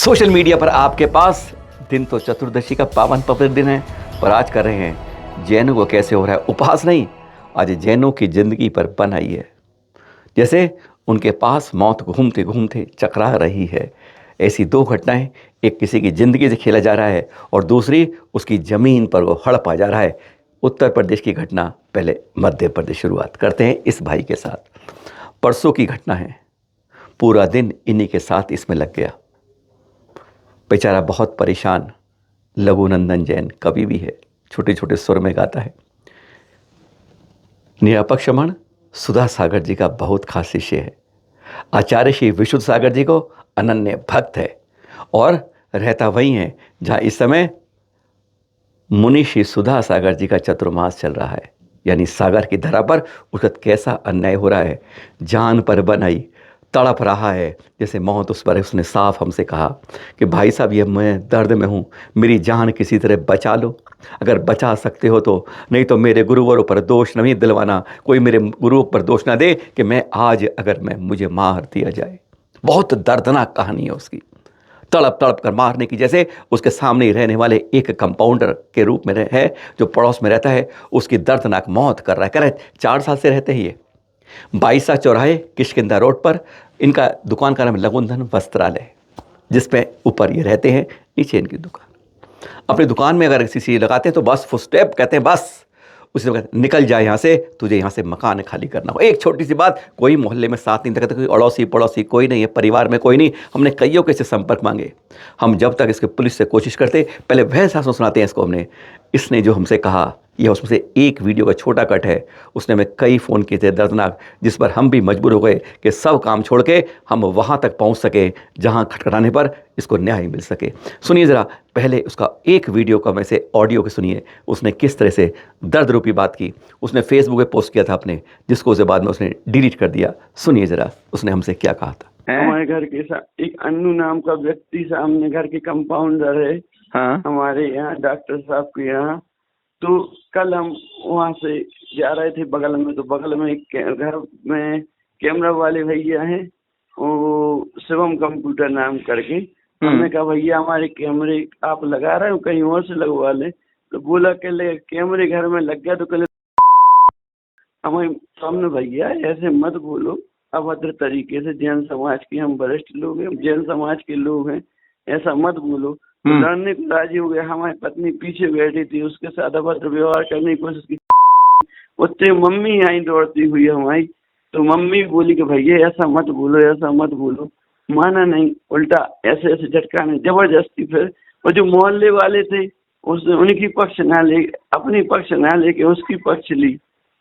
Social media पर आपके पास दिन तो चतुर्दशी का पावन पवित्र दिन है, पर आज कर रहे हैं जैनों को कैसे हो रहा है उपहास नहीं, आज जैनों की जिंदगी पर बन आई है। जैसे उनके पास मौत घूमते घूमते चकरा रही है। ऐसी दो घटनाएं, एक किसी की ज़िंदगी से खेला जा रहा है और दूसरी उसकी ज़मीन पर वो हड़पा जा रहा है। उत्तर प्रदेश की घटना, पहले मध्य प्रदेश शुरुआत करते हैं इस भाई के साथ। परसों की घटना है, पूरा दिन इन्हीं के साथ इसमें लग गया। बेचारा बहुत परेशान। लघुनंदन जैन कवि भी है, छोटे छोटे सुर में गाता है। निरपक्ष मन सुधा सागर जी का बहुत खास शिष्य है। आचार्य श्री विशुद्ध सागर जी को अनन्य भक्त है और रहता वही है जहाँ इस समय मुनि श्री सुधा सागर जी का चतुर्मास चल रहा है। यानी सागर की धरा पर उसका कैसा अन्याय हो रहा है, जान पर बनाई तड़प रहा है। जैसे मौत उस पर उसने साफ हमसे कहा कि भाई साहब ये मैं दर्द में हूँ, मेरी जान किसी तरह बचा लो, अगर बचा सकते हो तो, नहीं तो मेरे गुरुवरों पर दोष नहीं दिलवाना, कोई मेरे गुरुओं पर दोष ना दे कि मैं आज अगर मुझे मार दिया जाए। बहुत दर्दनाक कहानी है उसकी, तड़प तड़प कर मारने की। जैसे उसके सामने ही रहने वाले एक कंपाउंडर के रूप में है जो पड़ोस में रहता है, उसकी दर्दनाक मौत कर रहा है। कह रहे 4 साल से रहते ही ये 22 चौराहे किष्किंधा रोड पर। इनका दुकान का नाम लघुनंदन वस्त्रालय, जिसपे ऊपर ये रहते हैं, नीचे इनकी दुकान। अपनी दुकान में अगर किसी लगाते हैं तो बस फुटस्टेप कहते हैं, बस उसी वक्त निकल जाए यहाँ से, तुझे यहाँ से मकान खाली करना हो। एक छोटी सी बात, कोई मोहल्ले में साथ नहीं देता, कोई अड़ोसी पड़ोसी कोई नहीं है, परिवार में कोई नहीं। हमने कईयों के से संपर्क मांगे। हम जब तक इसके पुलिस से कोशिश करते, पहले वह शासन सुनाते हैं इसको हमने। इसने जो हमसे कहा, यह उसमें से एक वीडियो का छोटा कट है। उसने हमें कई फ़ोन किए थे दर्दनाक, जिस पर हम भी मजबूर हो गए कि सब काम छोड़ के हम वहाँ तक पहुँच सके जहाँ खटखटाने पर इसको न्याय मिल सके। सुनिए ज़रा पहले उसका एक वीडियो का, वैसे ऑडियो के सुनिए, उसने किस तरह से दर्द रूपी बात की। उसने फेसबुक पे पोस्ट किया था अपने, जिसको उसे बाद में उसने डिलीट कर दिया। सुनिए ज़रा उसने हमसे क्या कहा था। हमारे घर के एक अन्नू नाम का व्यक्ति सामने घर के कंपाउंडर है। हाँ, हमारे यहाँ डॉक्टर साहब के यहाँ। तो कल हम वहाँ से जा रहे थे बगल में, तो बगल में एक घर में कैमरा वाले भैया हैं, वो शिवम कंप्यूटर नाम करके। हमने कहा भैया हमारे कैमरे आप लगा रहे हो, कहीं और से लगवा ले। तो बोला के कैमरे घर में लग गया। तो कल हमारे सामने भैया ऐसे मत बोलो, अभद्र तरीके से, जैन समाज के हम वरिष्ठ लोग हैं, जैन समाज के लोग हैं, ऐसा मत बोलो। तो लड़ने को राजी हो गया। हमारी पत्नी पीछे बैठी थी, उसके साथ अभद्र व्यवहार करने की कोशिश की। उससे मम्मी आई दौड़ती हुई हमारी, तो मम्मी बोली कि भैया ऐसा मत बोलो, ऐसा मत बोलो। माना नहीं, उल्टा ऐसे ऐसे झटकाने जबरदस्ती। फिर और जो मोहल्ले वाले थे उसने उनकी पक्ष ना ले, अपनी पक्ष ना लेके उसकी पक्ष ली।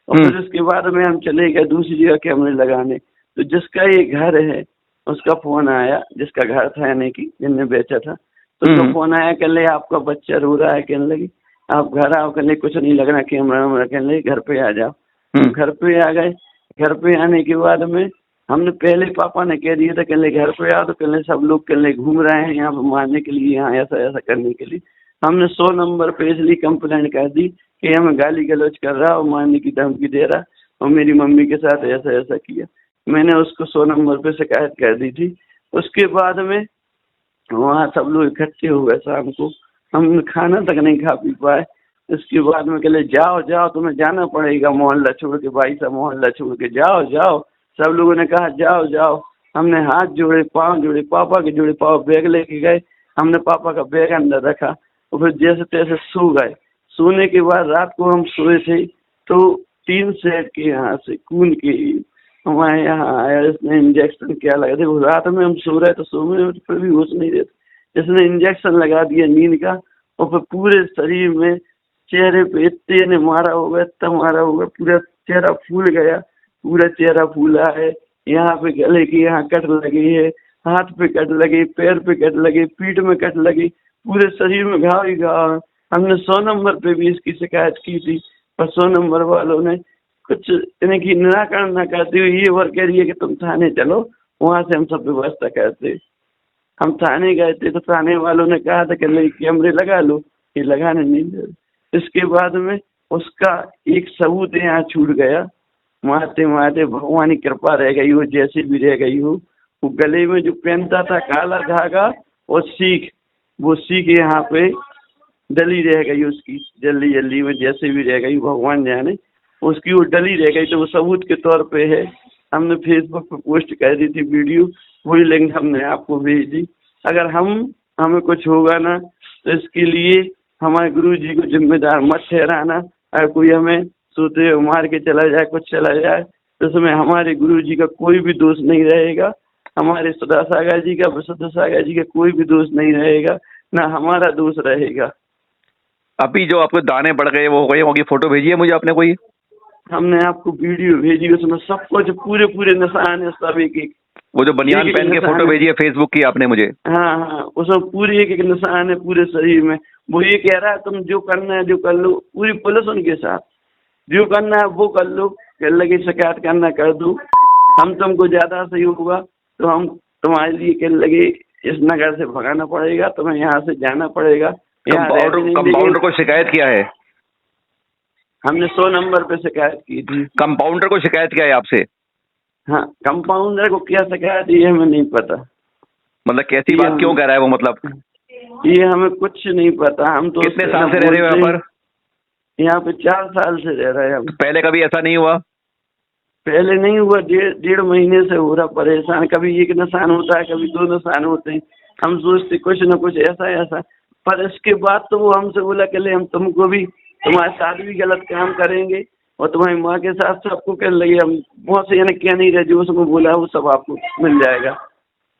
और फिर उसके बाद में हम चले गए दूसरी जगह कैमरे लगाने। तो जिसका ये घर है उसका फोन आया, जिसका घर था यानी कि जिनने बेचा था, तो उसका फोन आया, कह ले आपका बच्चा रो रहा है, कहने लगी आप घर आओ, कहने कुछ नहीं लगना कैमरा वैमरा, कहने लगी घर पे आ जाओ। घर पे आ गए। घर पे आने के बाद में हमने पहले पापा ने कह दिया था, कहने घर पे आओ, तो कहने सब लोग कहने घूम रहे हैं यहाँ पे मारने के लिए, यहाँ ऐसा ऐसा करने के लिए। हमने 100 नंबर पे इसलिए कंप्लेंट कर दी कि हमें गाली गलौज कर रहा और मारने की धमकी दे रहा और मेरी मम्मी के साथ ऐसा ऐसा किया। मैंने उसको 100 नंबर पे शिकायत कर दी थी। उसके बाद में वहाँ सब लोग इकट्ठे हो गए शाम को, हम खाना तक नहीं खा पी पाए। उसके बाद में कहले जाओ जाओ तुम्हें जाना पड़ेगा मोहल्ला छोड़ के, भाई साहब मोहल्ला छोड़ के जाओ जाओ। सब लोगों ने कहा जाओ जाओ। हमने हाथ जोड़े, पाँव जोड़े, पापा के जोड़े पाँव, बैग लेके गए। हमने पापा का बैग अंदर रखा और फिर जैसे तैसे सो गए। सोने के बाद रात को हम सोए थे तो 3 सेट के यहाँ से खून के हमारे यहाँ आया। इसने इंजेक्शन क्या लगा, देखो रात में हम सो रहे तो सो में फिर भी होश नहीं देते। इसने इंजेक्शन लगा दिया नींद का और फिर पूरे शरीर में, चेहरे पे इतने ने मारा होगा, इतना मारा होगा, पूरा चेहरा फूल गया, पूरा चेहरा फूला है। यहाँ पे गले की यहाँ कट लगी है, हाथ पे कट लगी, पैर पे कट लगी, पीठ में कट लगी, पूरे शरीर में घाव ही घाव। हमने 100 नंबर पे भी इसकी शिकायत की थी, पर 100 नंबर वालों ने कुछ इनकी निराकरण न करते हुए ये वर्क कह रही है कि तुम थाने चलो, वहाँ से हम सब व्यवस्था करते। हम थाने गए थे तो थाने वालों ने कहा था कि नहीं कैमरे लगा लो, ये लगाने नहीं दे। इसके बाद में उसका एक सबूत यहाँ छूट गया। मारते मारते भगवान की कृपा रह गई हो, जैसे भी रह गई हो। वो गले में जो पहनता था काला धागा, और वो सीख यहाँ पे डली रह गई उसकी, जल्दी जल्दी में जैसे भी रह गई भगवान जाने, उसकी वो डली रह गई। तो वो सबूत के तौर पे है, हमने फेसबुक पे पोस्ट कर दी थी वीडियो, वही लिंक हमने आपको भेज दी। अगर हमें कुछ होगा ना तो इसके लिए हमारे गुरु जी को जिम्मेदार मत ठहराना। अगर कोई हमें सोते हुए मार के चला जाए, कुछ चला जाए, तो उसमें हमारे गुरु जी का कोई भी दोष नहीं रहेगा, हमारे सुधा सागर जी का, विशुद्ध सागर जी का कोई भी दोष नहीं रहेगा, ना हमारा दोष रहेगा। अभी जो आपको दाने बढ़ गए वो हो गए, होगी फोटो भेजी है मुझे आपने कोई? हमने आपको वीडियो भेजी, उसमें सब कुछ पूरे निशान है, सब एक वो जो बनियान एक पहन के निशान फोटो है। भेजी है फेसबुक की आपने मुझे? हाँ, उसमें पूरे एक निशान है पूरे शरीर में। वो ये कह रहा है तुम जो करना है जो कर लो, पूरी पुलिस उनके साथ, जो करना है वो कर लो, कह लगे शिकायत करना कर दो, हम तुमको ज्यादा सही होगा तो हम तुम्हारे लिए कह लगे इस नगर से भगाना पड़ेगा, तुम्हें यहाँ से जाना पड़ेगा। कंपाउंडर को शिकायत किया है? हमने 100 नंबर पे शिकायत की थी। कंपाउंडर को शिकायत किया है आपसे? हाँ, कंपाउंडर को क्या शिकायत ये हमें नहीं पता। मतलब कैसी बात क्यों कह रहा है वो? मतलब ये हमें कुछ नहीं पता। हम तो कितने साल से रह रहे हो यहाँ पर? यहाँ पे 4 साल से रह रहे हैं हम। पहले कभी ऐसा नहीं हुआ? पहले नहीं हुआ, 1.5 महीने से हो रहा परेशान। कभी एक निशान होता है, कभी 2 निशान होते हैं। हम सोचते कुछ न कुछ ऐसा, पर इसके बाद तो वो हमसे बोला कि ले हम तुमको भी, तुम्हारे साथ भी गलत काम करेंगे और तुम्हारी माँ के साथ सबको कहने लगे। हम बहुत से यानी क्या नहीं रहे, जो उसको बोला वो सब आपको मिल जाएगा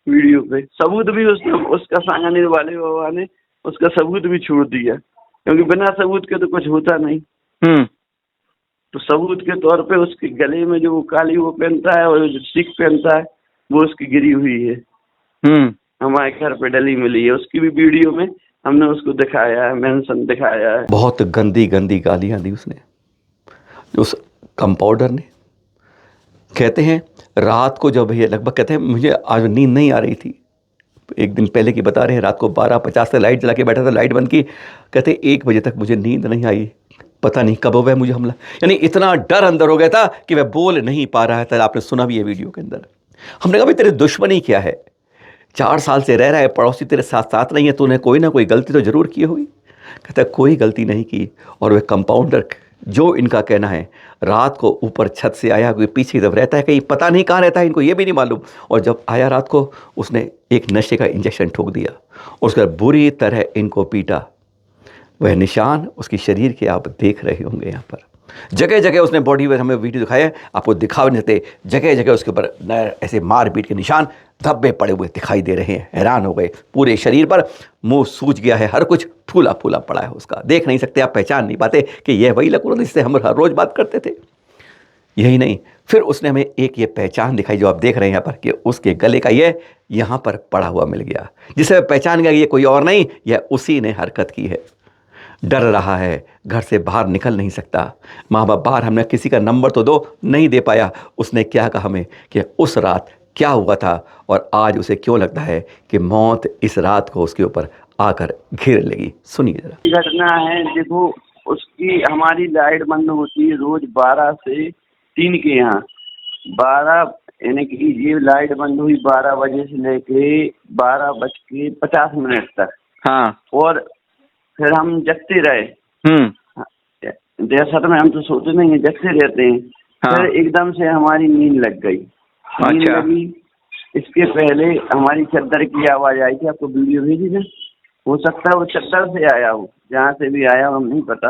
वीडियो पे। सबूत भी उसका सांगानेर वाले बाबा ने उसका सबूत भी छोड़ दिया, क्योंकि बिना सबूत के तो कुछ होता नहीं। तो सबूत के तौर पे उसके गले में जो वो काली वो पहनता है और जो सिख पहनता है वो उसकी गिरी हुई है, हमारे घर पे डली मिली है। उसकी भी वीडियो में हमने उसको दिखाया है, मेंशन दिखाया है। बहुत गंदी गंदी गालियां दी उसने, उस कंपाउंडर ने। कहते हैं रात को जब ये लगभग, कहते हैं मुझे आज नींद नहीं आ रही थी, एक दिन पहले की बता रहे हैं, रात को 12:50 से लाइट जला के बैठा था, लाइट बंद की, कहते 1 बजे तक मुझे नींद नहीं आई, पता नहीं कब हुआ मुझे हमला। यानी इतना डर अंदर हो गया था कि वह बोल नहीं पा रहा था। आपने सुना भी है वीडियो के अंदर। हमने कहा भाई तेरे दुश्मनी क्या है, 4 साल से रह रहा है, पड़ोसी तेरे साथ साथ नहीं है, तूने कोई ना कोई गलती तो जरूर की होगी। कहता कोई गलती नहीं की। और वह कंपाउंडर, जो इनका कहना है, रात को ऊपर छत से आया, कोई पीछे की तरफ रहता है, कहीं पता नहीं कहाँ रहता है, इनको ये भी नहीं मालूम। और जब आया रात को, उसने एक नशे का इंजेक्शन ठोक दिया, उसका बुरी तरह इनको पीटा। वह निशान उसकी शरीर के आप देख रहे होंगे यहाँ पर। जगह जगह उसने बॉडी में, हमें वीडियो दिखाया, आपको दिखा नहीं देते, जगह जगह उसके ऊपर ऐसे मार पीट के निशान, धब्बे पड़े हुए दिखाई दे रहे हैं। हैरान हो गए, पूरे शरीर पर मुंह सूज गया है, हर कुछ फूला फूला पड़ा है उसका। देख नहीं सकते आप, पहचान नहीं पाते कि यह वही लकुन जिससे हम हर रोज़ बात करते थे। यही नहीं, फिर उसने हमें एक ये पहचान दिखाई जो आप देख रहे हैं यहाँ पर, कि उसके गले का ये यहाँ पर पड़ा हुआ मिल गया, जिसे पहचान गया ये कोई और नहीं, यह उसी ने हरकत की है। डर रहा है, घर से बाहर निकल नहीं सकता, माँ बाप बाहर, हमने किसी का नंबर तो दो नहीं दे पाया। उसने क्या कहा हमें कि उस रात क्या हुआ था और आज उसे क्यों लगता है कि मौत इस रात को उसके ऊपर आकर घिर लेगी। सुनिए जरा। घटना है, देखो उसकी, हमारी लाइट बंद होती है रोज 12 से 3 के यहाँ। 12 यानी कि ये लाइट बंद हुई 12 बजे से लेके 12:50 तक। हाँ। और फिर हम जगते रहे। जैसा तो हम तो सोते नहीं है, जगते रहते हैं। हाँ। फिर एकदम से हमारी नींद लग गई। नींद लगी, इसके पहले हमारी चद्दर की आवाज आई थी, आपको वीडियो भेजी थी, हो सकता है वो चद्दर से आया हो, जहाँ से भी आया हम नहीं पता।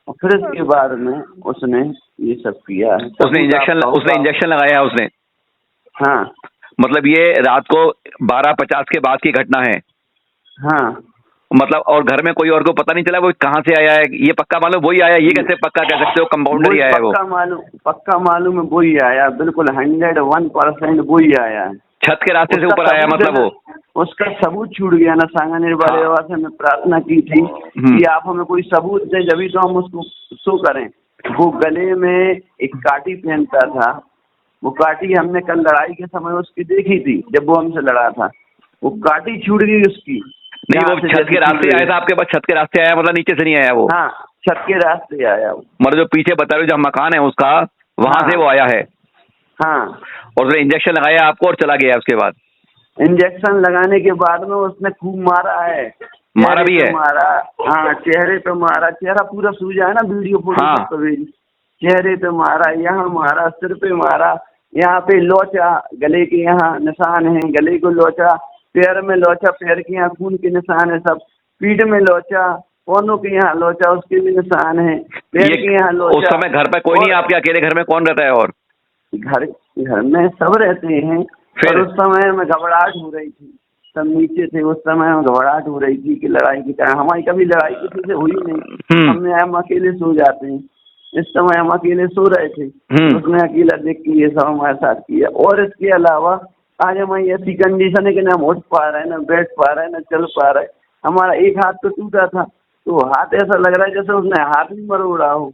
और फिर इसके बाद में उसने ये सब किया। उसने इंजेक्शन लगाया उसने? हाँ। मतलब ये रात को 12:50 के बाद की घटना है? हाँ। मतलब और घर में कोई और को पता नहीं चला वो कहाँ से आया है? ये पक्का मालूम वही आया? ये कैसे पक्का कह सकते हो कंपाउंडर ही आया है वो? पक्का मालूम है वही आया, बिल्कुल 101% वही आया है। छत के रास्ते से ऊपर आया मतलब वो? उसका सबूत छूट गया ना। सांगानेर वाले बाबा से हमने प्रार्थना की थी कि आप हमें कोई सबूत दें, जब तो हम उसको शो करें। वो गले में एक काटी पहनता था, वो काटी हमने कल लड़ाई के समय उसकी देखी थी, जब वो हमसे लड़ा था, वो काटी छूट गई उसकी। नहीं, वो छत के रास्ते आया था आपके पास? छत के रास्ते आया मतलब नीचे से नहीं आया वो? हाँ, छत के रास्ते आया वो। मतलब जो पीछे बता रहे हो जहाँ मकान है उसका, वहां से वो आया है? हाँ। और उसने इंजेक्शन लगाया आपको और चला गया उसके बाद? इंजेक्शन लगाने के बाद में उसने खूब मारा है, मारा भी है? मारा, हाँ चेहरे पे मारा, चेहरा पूरा सूजा है ना, वीडियो फोटो हाँ। सब पे, चेहरे पे मारा, यहाँ मारा, सिर पे मारा, यहाँ पे लोचा, गले के यहाँ निशान है, गले को लोचा, पैर में लोचा, पैर के यहाँ खून के निशान है सब, पीठ में लोचा, कोनों के यहाँ लोचा, उसके भी निशान है, पैर के यहाँ लोचा। उस समय घर पे कोई नहीं, आपके अकेले घर में कौन रहता है? और घर में सब रहते हैं, फिर उस समय में घबराहट हो रही थी, सब नीचे थे, उस समय में घबराहट हो रही थी कि लड़ाई की तरह, हमारी कभी लड़ाई किसी से हुई नहीं, हम अकेले सो जाते हैं, इस समय हम अकेले सो रहे थे, उसने अकेला देख के ये सब हमारे साथ किया। और इसके अलावा आज हमारी ऐसी कंडीशन है कि ना हम उठ पा रहे हैं, ना बैठ पा रहे हैं, ना चल पा रहे, हमारा एक हाथ तो टूटा था, तो हाथ ऐसा लग रहा है जैसे उसने हाथ भी मरोड़ा हो,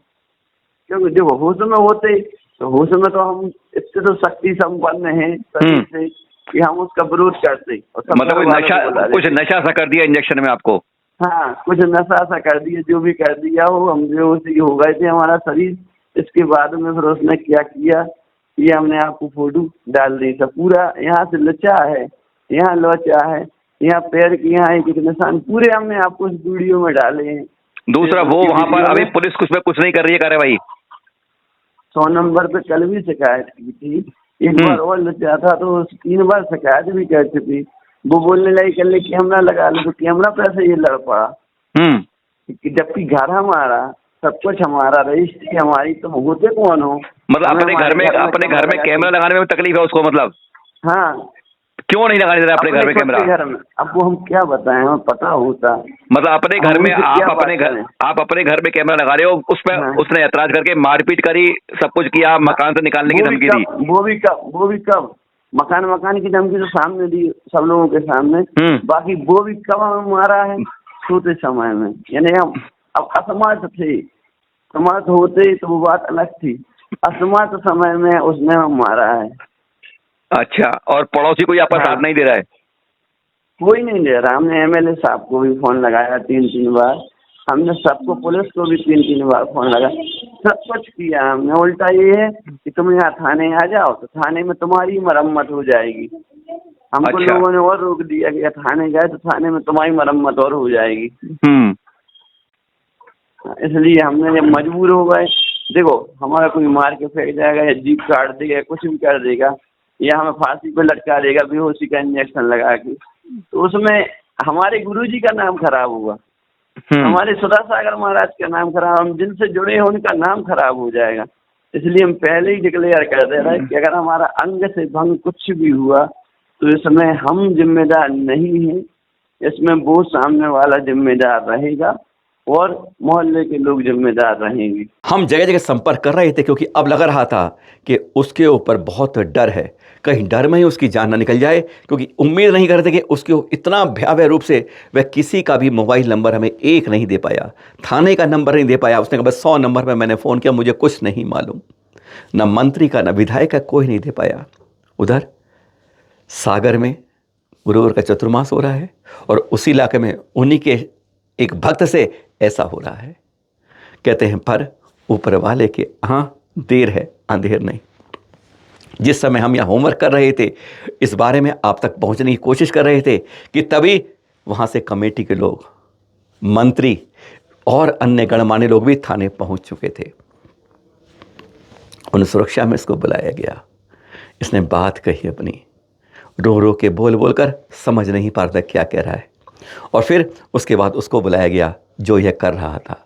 क्योंकि जब होश में होते तो होश में तो हम इससे तो शक्ति संपन्न है शरीर से कि हम उसका विरोध करते। मतलब कुछ नशा सा कर दिया इंजेक्शन में आपको? हाँ, कुछ नशा सा कर दिया, जो भी कर दिया हो, हम बेहोशी हो गए थे हमारा शरीर। इसके बाद में फिर उसने क्या किया, ये हमने आपको फोटो डाल दी था, पूरा यहाँ से लचा है, यहाँ लोचा है, यहाँ पैर की यहाँ एक निशान, पूरे हमने आपको इस वीडियो में डाले हैं। दूसरा वो वहाँ पर अभी पुलिस कुछ नहीं कर रही है कार्रवाई? 100 नंबर पे कल भी शिकायत की थी, एक बार और लचा था तो 3 बार शिकायत भी कर चुकी। वो बोलने लगी कल कैमरा लगा लो, तो कैमरा पे से ये लड़ पड़ा, जबकि घर हमारा, सब कुछ हमारा, रजिस्ट्री हमारी, तो होते कौन हो? मतलब अपने घर में कैमरा लगाने में तकलीफ है उसको? मतलब हाँ, क्यों नहीं लगाने दे रहा अपने घर में कैमरा? घर में अब वो हम क्या बताएं, हमें पता होता। मतलब अपने घर में आप अपने घर में कैमरा लगा रहे हो, उस पर उसने ऐतराज करके मारपीट करी, सब कुछ किया, मकान से निकालने की धमकी दी? वो भी कब मकान की धमकी तो सामने दी, सब लोगों के सामने, बाकी वो भी कब हमें मारा है? सोते समय में, यानी हम अब असमर्थ थे, समर्थ होते तो वो बात अलग थी, असमर्थ समय में उसने हमें मारा है। अच्छा, और पड़ोसी कोई आपका साथ नहीं दे रहा है? कोई नहीं दे रहा। हमने एमएलए साहब को भी फोन लगाया 3-3 बार, हमने सबको, पुलिस को भी 3-3 बार फोन लगाया, सब कुछ किया हमने। उल्टा ये है कि तुम यहाँ थाने आ जाओ तो थाने में तुम्हारी मरम्मत हो जाएगी। हमको लोगों ने और रोक दिया कि थाने गए तो थाने में तुम्हारी मरम्मत और हो जाएगी। इसलिए हमने जब मजबूर हो गए, देखो हमारा कोई मार के फेंक जाएगा या जीप काट देगा, कुछ भी कर देगा, या हमें फांसी पे लटका देगा बेहोशी का इंजेक्शन लगा के, तो उसमें हमारे गुरुजी का नाम खराब हुआ, हमारे सुधा सागर महाराज का नाम खराब, हम जिनसे जुड़े हैं उनका नाम खराब हो जाएगा। इसलिए हम पहले ही डिक्लेयर कर दे रहे हैं कि अगर हमारा अंग से भंग कुछ भी हुआ तो इसमें हम जिम्मेदार नहीं हैं, इसमें वो सामने वाला जिम्मेदार रहेगा और मोहल्ले के लोग जिम्मेदार रहेंगे। हम जगह जगह संपर्क कर रहे थे क्योंकि अब लग रहा था कि उसके ऊपर बहुत डर है, कहीं डर में ही उसकी जान ना निकल जाए, क्योंकि उम्मीद नहीं करते कि उसके इतना भयावह रूप से वह किसी का भी मोबाइल नंबर हमें एक नहीं दे पाया, थाने का नंबर नहीं दे पाया। उसने कहा बस 100 नंबर पर मैंने फ़ोन किया, मुझे कुछ नहीं मालूम, न मंत्री का न विधायक का, कोई नहीं दे पाया। उधर सागर में गुरुवार का चतुर्मास हो रहा है और उसी इलाके में उन्हीं के एक भक्त से ऐसा हो रहा है। कहते हैं पर ऊपर वाले के हाँ देर है अंधेर नहीं। जिस समय हम यहाँ होमवर्क कर रहे थे, इस बारे में आप तक पहुँचने की कोशिश कर रहे थे कि तभी वहाँ से कमेटी के लोग, मंत्री और अन्य गणमान्य लोग भी थाने पहुँच चुके थे। उन सुरक्षा में इसको बुलाया गया। इसने बात कही अपनी, रो रो के बोल बोल कर, समझ नहीं पा रहा क्या कह रहा है। और फिर उसके बाद उसको बुलाया गया जो यह कर रहा था।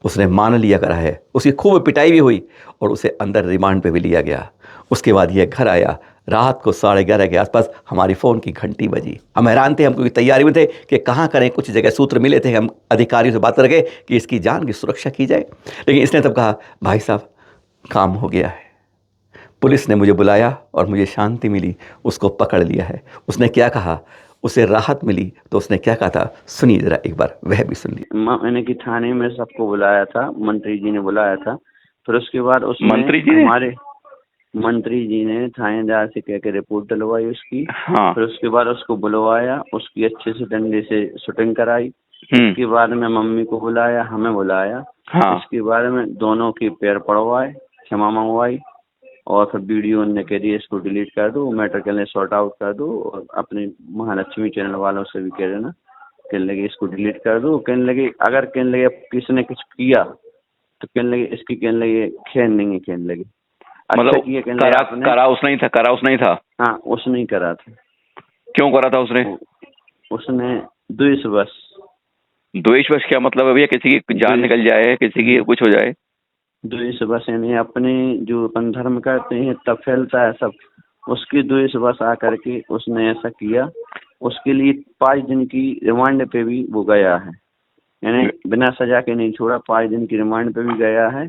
उसने मान लिया करा है, उसकी खूब पिटाई भी हुई और उसे अंदर रिमांड पे भी लिया गया। उसके बाद यह घर आया। रात को 11:30 के आसपास हमारी फ़ोन की घंटी बजी। हम हैरान थे, हम क्योंकि तैयारी में थे कि कहाँ करें। कुछ जगह सूत्र मिले थे, हम अधिकारियों से बात कर गए कि इसकी जान की सुरक्षा की जाए, लेकिन इसने तब कहा भाई साहब काम हो गया है, पुलिस ने मुझे बुलाया और मुझे शांति मिली, उसको पकड़ लिया है। उसने क्या कहा, उसे राहत मिली, तो उसने क्या कहा था, सुनिए जरा एक बार, वह भी सुनिए। मैंने कि थाने में सबको बुलाया था, मंत्री जी ने बुलाया था, फिर उसके बाद उसने मंत्री जी ने थानेदार से कह के रिपोर्ट डलवाई उसकी। हाँ। फिर उसके बाद उसको बुलवाया, उसकी अच्छे से डंडे से शूटिंग कराई। उसके बाद में मम्मी को बुलाया, हमें बुलाया। हाँ। उसके बाद में दोनों के पैर पड़वाए, क्षमा मंगवाई और फिर वीडियो ने कह दिया इसको डिलीट कर दो, मैटर के लिए सॉर्ट आउट कर दो, और अपने महालक्ष्मी चैनल वालों से भी कह देना, कहने लगे इसको डिलीट कर दो। कहने लगे अगर कहने लगे किसी ने कुछ किया तो कहने लगे इसकी कहने लगे खैर नहीं है, कहने लगे मतलब किया, कहने करा, लगे आपने करा उसने ही था। हाँ उसने ही करा था। क्यों करा था उसने? उसने द्वेषवश। द्वेषवश क्या मतलब है भैया? किसी की जान निकल जाए, किसी की कुछ हो जाए? द्वेषवश यानी अपने जो अपन धर्म करते हैं तब फैलता है सब, उसकी द्वेषवश आकर के उसने ऐसा किया। उसके लिए 5 दिन की रिमांड पे भी वो गया है, यानी बिना सजा के नहीं छोड़ा, 5 दिन की रिमांड पे भी गया है।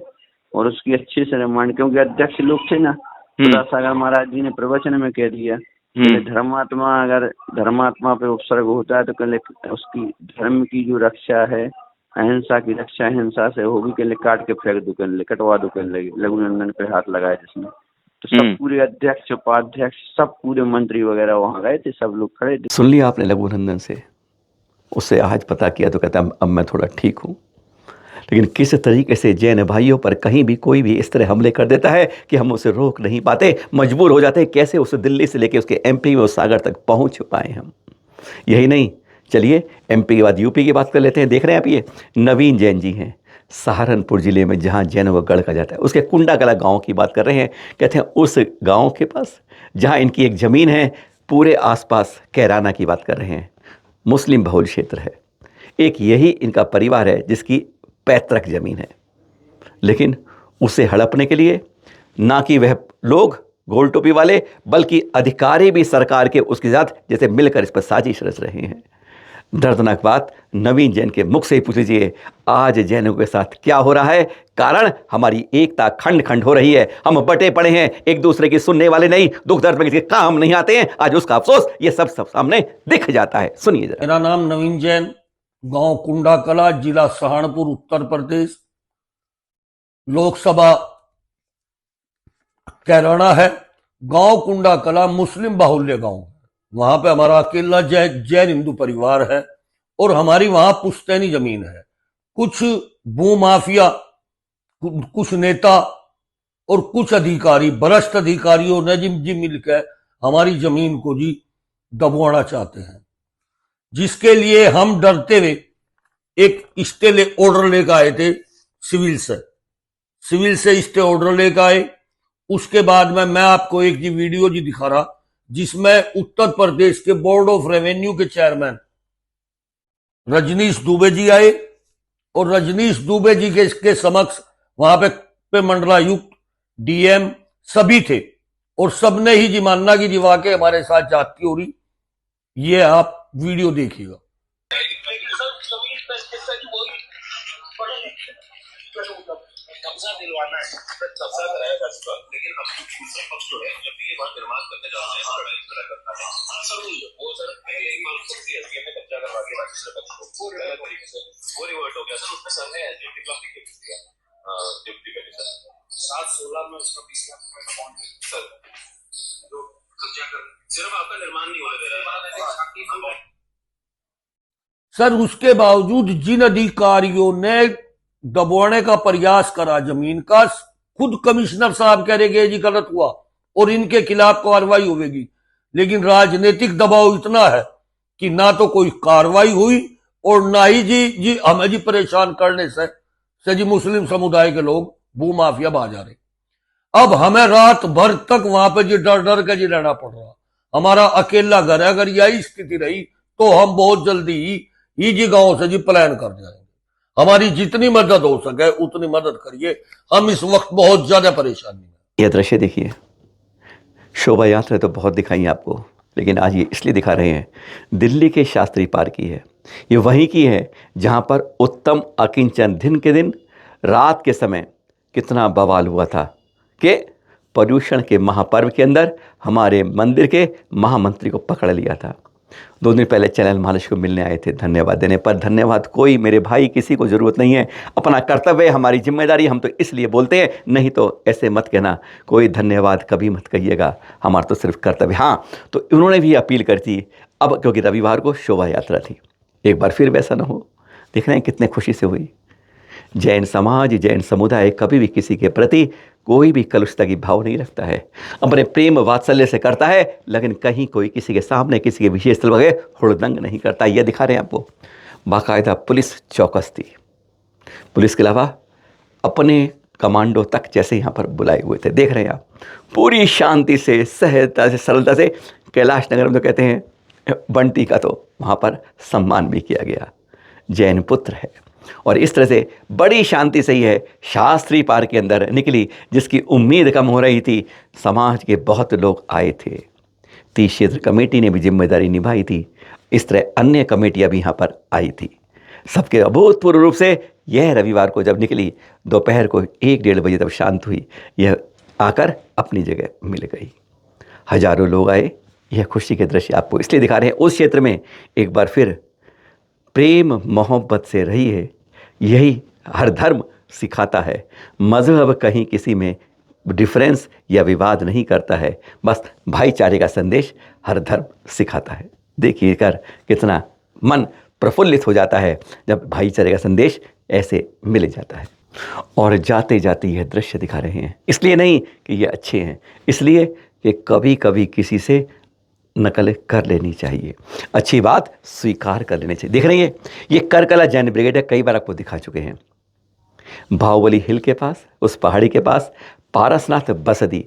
और उसकी अच्छे से रिमांड, क्योंकि अध्यक्ष लोग थे ना, सुधा सागर महाराज जी ने प्रवचन में कह दिया धर्मात्मा अगर धर्मात्मा पे उपसर्ग होता है तो कल उसकी धर्म की जो रक्षा है, अहिंसा की रक्षा हिंसा से होगी, के लिए काट के फेंक दो, कर ले कटवा दो, कर लगे लघुनंदन पे हाथ लगाए जिसने। तो सब पूरे अध्यक्ष उपाध्यक्ष सब पूरे मंत्री वगैरह वहां गए थे, सब लोग खड़े थे। सुन लिया आपने लघुनंदन से? उससे आज पता किया तो कहता अब मैं थोड़ा ठीक हूँ। लेकिन किस तरीके से जैन भाइयों पर कहीं भी कोई भी इस तरह हमले कर देता है कि हम उसे रोक नहीं पाते, मजबूर हो जाते हैं। कैसे उसे दिल्ली से लेके उसके एमपी व सागर तक पहुंच पाए हम। यही नहीं, चलिए एमपी के बाद यूपी की बात कर लेते हैं। देख रहे हैं आप, ये नवीन जैन जी हैं सहारनपुर ज़िले में, जहाँ जैनों का गढ़ का जाता है, उसके कुंडाकला गाँव की बात कर रहे हैं। कहते हैं उस गाँव के पास जहाँ इनकी एक ज़मीन है, पूरे आसपास कैराना की बात कर रहे हैं, मुस्लिम बहुल क्षेत्र है। एक यही इनका परिवार है जिसकी पैतृक ज़मीन है, लेकिन उसे हड़पने के लिए ना कि वह लोग गोल टोपी वाले, बल्कि अधिकारी भी सरकार के उसके साथ जैसे मिलकर इस पर साजिश रच रहे हैं। दर्दनाक बात नवीन जैन के मुख से ही पूछ लीजिए, आज जैनों के साथ क्या हो रहा है। कारण हमारी एकता खंड खंड हो रही है, हम बटे पड़े हैं, एक दूसरे की सुनने वाले नहीं, दुख दर्द में किसी के काम नहीं आते हैं। आज उसका अफसोस ये सब सामने दिख जाता है। सुनिए जरा। मेरा नाम नवीन जैन, गांव कुंडाकला, जिला सहारनपुर, उत्तर प्रदेश, लोकसभा कैराना है। गांव कुंडाकला मुस्लिम बाहुल्य गांव, वहां पे हमारा अकेला जैन हिंदू परिवार है और हमारी वहां पुश्तैनी जमीन है। कुछ भू माफिया, कुछ नेता और कुछ अधिकारी, भ्रष्ट अधिकारियों ने जी मिलकर हमारी जमीन को जी दबोना चाहते हैं, जिसके लिए हम डरते हुए एक स्टे ऑर्डर लेकर आए थे सिविल से स्टे ऑर्डर लेकर आए। उसके बाद में मैं आपको एक जी वीडियो जी दिखा रहा, जिसमें उत्तर प्रदेश के बोर्ड ऑफ रेवेन्यू के चेयरमैन रजनीश दुबे जी आए और रजनीश दुबे जी के समक्ष वहां पे मंडलायुक्त, डीएम सभी थे और सबने ही जी मानना की जी वाकई हमारे साथ जाती हो रही। ये आप वीडियो देखिएगा। कब्जा दिलवाना है, कब्जा कराया जा चुका, लेकिन हम दूसरा पक्ष जो है जब भी ये वहां निर्माण करने जाते हैं लड़ाई खड़ा करता है। सर वो सर पहले एक बार उसकी एसडीएम ने कब्जा करवा के दूसरे पक्ष को पूरे तरीके से वो रिवर्ट हो गया सर। उसमें सर ने डिप्टी क्लर्क के दिया डिप्टी कमिश्नर 7-16 में उसका 20 लाख रुपए का बॉन्ड सर जो कब्जा कर सिर्फ आपका निर्माण नहीं होने दे रहा है सर। उसके बावजूद जिन अधिकारियों ने दबोने का प्रयास करा जमीन का, खुद कमिश्नर साहब कह रहे जी गलत हुआ और इनके खिलाफ कार्रवाई होगी, लेकिन राजनीतिक दबाव इतना है कि ना तो कोई कार्रवाई हुई और ना ही जी हमें जी परेशान करने से जी मुस्लिम समुदाय के लोग भू माफिया बाज आ रहे। अब हमें रात भर तक वहां पे जी डर के जी रहना पड़ रहा। हमारा अकेला घर है, अगर यही स्थिति रही तो हम बहुत जल्दी ही जी गांव से जी प्लान कर जाएंगे। हमारी जितनी मदद हो सके उतनी मदद करिए, हम इस वक्त बहुत ज्यादा परेशानी में। यह दृश्य देखिए, शोभा यात्रा तो बहुत दिखाई आपको, लेकिन आज ये इसलिए दिखा रहे हैं, दिल्ली के शास्त्री पार्क की है। ये वहीं की है जहां पर उत्तम अकिंचन दिन के दिन रात के समय कितना बवाल हुआ था कि पर्यूषण के महापर्व के अंदर हमारे मंदिर के महामंत्री को पकड़ लिया था। 2 दिन पहले चैनल महालक्ष्मी को मिलने आए थे धन्यवाद देने, पर धन्यवाद कोई मेरे भाई किसी को ज़रूरत नहीं है। अपना कर्तव्य, हमारी जिम्मेदारी, हम तो इसलिए बोलते हैं, नहीं तो ऐसे मत कहना कोई धन्यवाद कभी मत कहिएगा, हमारा तो सिर्फ कर्तव्य। हाँ, तो उन्होंने भी अपील कर दी अब, क्योंकि रविवार को शोभा यात्रा थी, एक बार फिर वैसा ना हो। देख रहे हैं कितने खुशी से हुई। जैन समाज, जैन समुदाय कभी भी किसी के प्रति कोई भी कलुषता की भाव नहीं रखता है, अपने प्रेम वात्सल्य से करता है, लेकिन कहीं कोई किसी के सामने किसी के विशेष स्थल वगैरह हुड़दंग नहीं करता। यह दिखा रहे हैं आपको। बाकायदा पुलिस चौकस थी। पुलिस के अलावा अपने कमांडो तक जैसे यहाँ पर बुलाए हुए थे। देख रहे हैं आप, पूरी शांति से, सहजता से, सरलता से। कैलाश नगर में तो कहते हैं बंटी का तो वहाँ पर सम्मान भी किया गया। जैन पुत्र है और इस तरह से बड़ी शांति से ही है शास्त्री पार के अंदर निकली, जिसकी उम्मीद कम हो रही थी। समाज के बहुत लोग आए थे। 30 क्षेत्र कमेटी ने भी जिम्मेदारी निभाई थी। इस तरह अन्य कमेटियां भी यहाँ पर आई थी। सबके अभूतपूर्व रूप से यह रविवार को जब निकली, दोपहर को 1-1:30 बजे तब शांत हुई, यह आकर अपनी जगह मिल गई। हजारों लोग आए। यह खुशी के दृश्य आपको इसलिए दिखा रहे हैं। उस क्षेत्र में एक बार फिर प्रेम मोहब्बत से रही है। यही हर धर्म सिखाता है। मजहब कहीं किसी में डिफरेंस या विवाद नहीं करता है, बस भाईचारे का संदेश हर धर्म सिखाता है। देखिए कर कितना मन प्रफुल्लित हो जाता है जब भाईचारे का संदेश ऐसे मिल जाता है। और जाते जाते यह दृश्य दिखा रहे हैं, इसलिए नहीं कि ये अच्छे हैं, इसलिए कि कभी कभी किसी से नकल कर लेनी चाहिए, अच्छी बात स्वीकार कर लेनी चाहिए। देख रही है, ये करकला जैन ब्रिगेड है, कई बार आपको दिखा चुके हैं। बाहुबली हिल के पास, उस पहाड़ी के पास पारसनाथ बसदी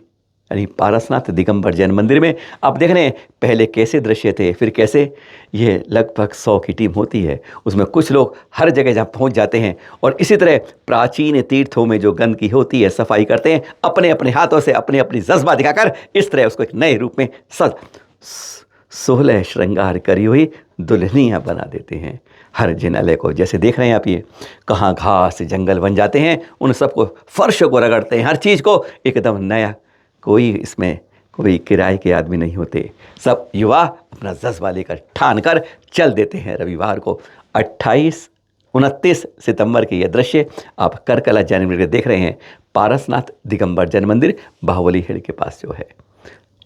यानी पारसनाथ दिगंबर जैन मंदिर में आप देख रहे हैं पहले कैसे दृश्य थे, फिर कैसे ये लगभग 100 की टीम होती है। उसमें कुछ लोग हर जगह जहाँ पहुँच जाते हैं और इसी तरह प्राचीन तीर्थों में जो गंदगी होती है सफाई करते हैं, अपने अपने हाथों से अपने अपनी जज्बा दिखाकर इस तरह उसको एक नए रूप में 16 श्रृंगार करी हुई दुल्हनियाँ बना देते हैं हर जिनालय को। जैसे देख रहे हैं आप, ये कहाँ घास जंगल बन जाते हैं, उन सबको फर्श को रगड़ते हैं, हर चीज़ को एकदम नया। कोई इसमें कोई किराए के आदमी नहीं होते, सब युवा अपना जज्बा लेकर ठान कर चल देते हैं। रविवार को 28-29 सितंबर के ये दृश्य आप करकला जैन मंदिर देख रहे हैं। पारसनाथ दिगंबर जैन मंदिर बाहुबली हिल के पास जो है,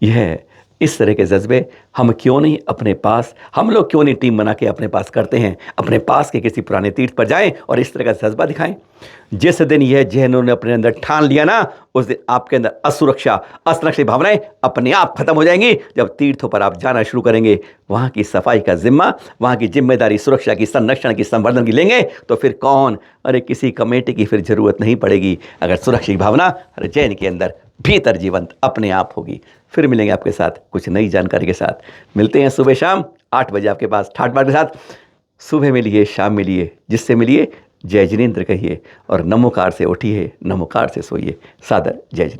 यह इस तरह के जज्बे हम क्यों नहीं अपने पास, हम लोग क्यों नहीं टीम बना के अपने पास करते हैं, अपने पास के किसी पुराने तीर्थ पर जाएं और इस तरह का जज्बा दिखाएं। जिस दिन यह जैनों ने अपने अंदर ठान लिया ना, उस दिन आपके अंदर असुरक्षा, असुरक्षित भावनाएं अपने आप खत्म हो जाएंगी। जब तीर्थों पर आप जाना शुरू करेंगे, वहाँ की सफाई का जिम्मा, वहाँ की जिम्मेदारी सुरक्षा की, संरक्षण की, संवर्धन की लेंगे, तो फिर कौन, अरे किसी कमेटी की फिर जरूरत नहीं पड़ेगी। अगर सुरक्षित भावना हर जैन के अंदर भीतर जीवंत अपने आप होगी। फिर मिलेंगे आपके साथ कुछ नई जानकारी के साथ। मिलते हैं सुबह शाम 8 बजे आपके पास ठाट बाट के साथ। सुबह मिलिए, शाम मिलिए, जिससे मिलिए जय जिनेंद्र कहिए और नमोकार से उठिए, नमोकार से सोइए। सादर जय जिनेंद्र।